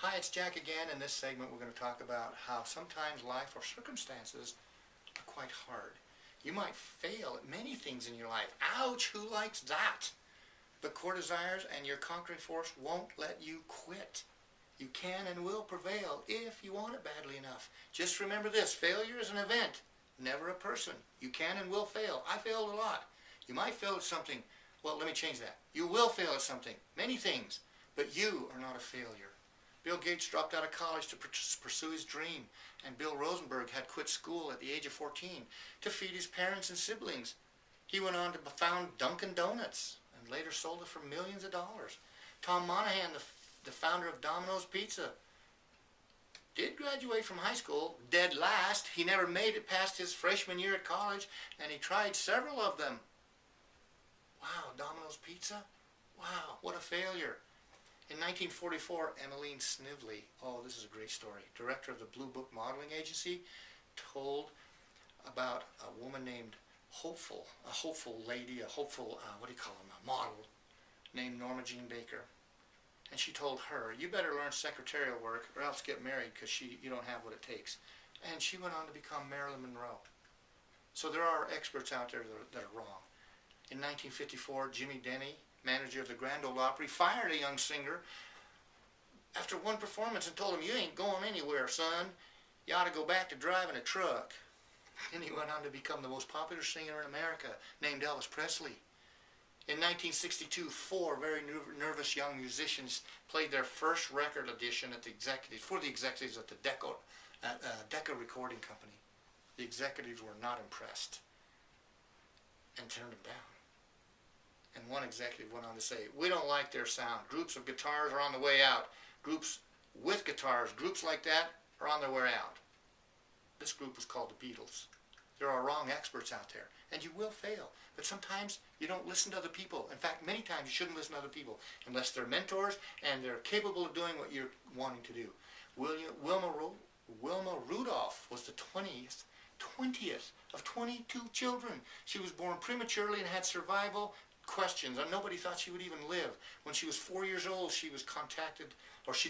Hi, it's Jack again. In this segment we're going to talk about how sometimes life or circumstances are quite hard. You might fail at many things in your life. Ouch, who likes that? But core desires and your conquering force won't let you quit. You can and will prevail if you want it badly enough. Just remember this, failure is an event, never a person. You can and will fail. I failed a lot. You might fail at something. Well, let me change that. You will fail at something, many things, but you are not a failure. Bill Gates dropped out of college to pursue his dream, and Bill Rosenberg had quit school at the age of 14 to feed his parents and siblings. He went on to found Dunkin' Donuts and later sold it for millions of dollars. Tom Monahan, the founder of Domino's Pizza, did graduate from high school, dead last. He never made it past his freshman year at college, and he tried several of them. Wow, Domino's Pizza? Wow, what a failure. In 1944, Emmeline Snively, oh, this is a great story, director of the Blue Book Modeling Agency, told about a woman named Hopeful, a hopeful lady, a hopeful, a model, named Norma Jean Baker. And she told her, you better learn secretarial work or else get married because you don't have what it takes. And she went on to become Marilyn Monroe. So there are experts out there that are wrong. In 1954, Jimmy Denny, manager of the Grand Ole Opry, fired a young singer after one performance and told him, you ain't going anywhere, son. You ought to go back to driving a truck. And he went on to become the most popular singer in America, named Elvis Presley. In 1962, four very nervous young musicians played their first record audition at the executives at the Decca Recording Company. The executives were not impressed and turned them down. And one executive went on to say, we don't like their sound. Groups of guitars are on the way out. Groups with guitars, groups like that are on their way out. This group was called the Beatles. There are wrong experts out there, and you will fail. But sometimes you don't listen to other people. In fact, many times you shouldn't listen to other people unless they're mentors and they're capable of doing what you're wanting to do. Wilma Rudolph was the 20th of 22 children. She was born prematurely and had survival questions, and nobody thought she would even live. When she was 4 years old, she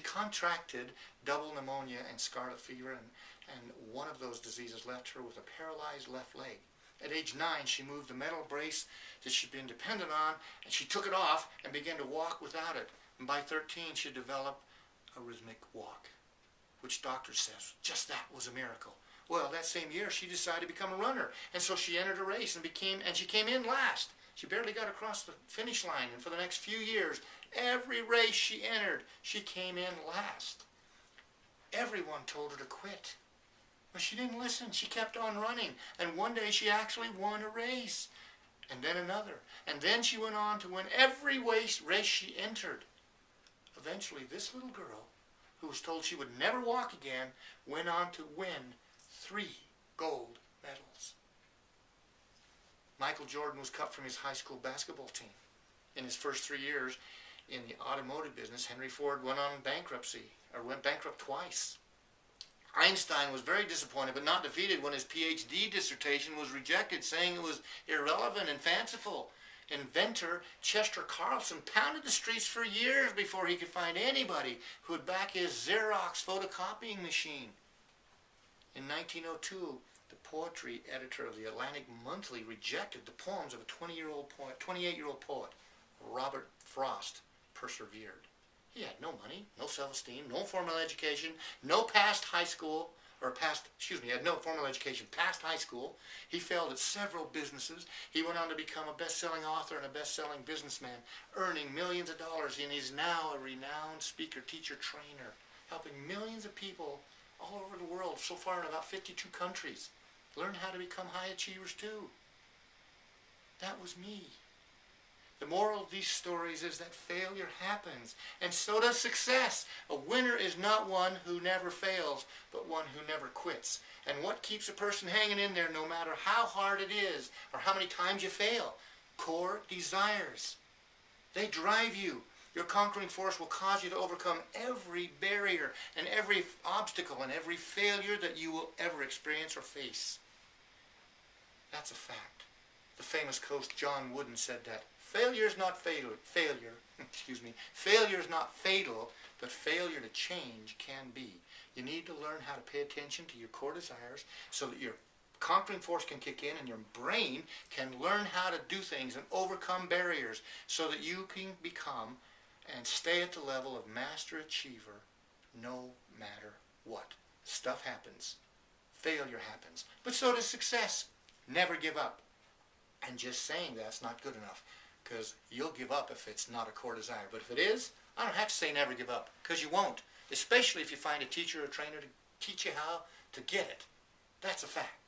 contracted double pneumonia and scarlet fever, and one of those diseases left her with a paralyzed left leg. At age 9, she moved the metal brace that she'd been dependent on, and she took it off and began to walk without it. And by 13, she developed a rhythmic walk, which doctors says just that was a miracle. Well, that same year, she decided to become a runner, and so she entered a race and she came in last. She barely got across the finish line, and for the next few years, every race she entered, she came in last. Everyone told her to quit. But she didn't listen. She kept on running, and one day she actually won a race, and then another. And then she went on to win every race she entered. Eventually, this little girl, who was told she would never walk again, went on to win 3 gold medals. Michael Jordan was cut from his high school basketball team. In his first 3 years in the automotive business, Henry Ford went bankrupt twice. Einstein was very disappointed but not defeated when his PhD dissertation was rejected, saying it was irrelevant and fanciful. Inventor Chester Carlson pounded the streets for years before he could find anybody who would back his Xerox photocopying machine. In 1902, the poetry editor of the Atlantic Monthly rejected the poems of a 28-year-old poet. Robert Frost persevered. He had no money, no self-esteem, no formal education, had no formal education past high school. He failed at several businesses. He went on to become a best-selling author and a best-selling businessman, earning millions of dollars, and he's now a renowned speaker, teacher, trainer, helping millions of people all over the world, so far in about 52 countries, learn how to become high achievers too. That was me. The moral of these stories is that failure happens, and so does success. A winner is not one who never fails, but one who never quits. And what keeps a person hanging in there no matter how hard it is or how many times you fail? Core desires. They drive you. Your conquering force will cause you to overcome every barrier and every obstacle and every failure that you will ever experience or face. That's a fact. The famous coach John Wooden said that Failure is not fatal. Excuse me. Failure is not fatal, but failure to change can be. You need to learn how to pay attention to your core desires so that your conquering force can kick in and your brain can learn how to do things and overcome barriers so that you can become and stay at the level of master achiever no matter what. Stuff happens. Failure happens. But so does success. Never give up. And just saying that's not good enough, because you'll give up if it's not a core desire. But if it is, I don't have to say never give up, because you won't. Especially if you find a teacher or trainer to teach you how to get it. That's a fact.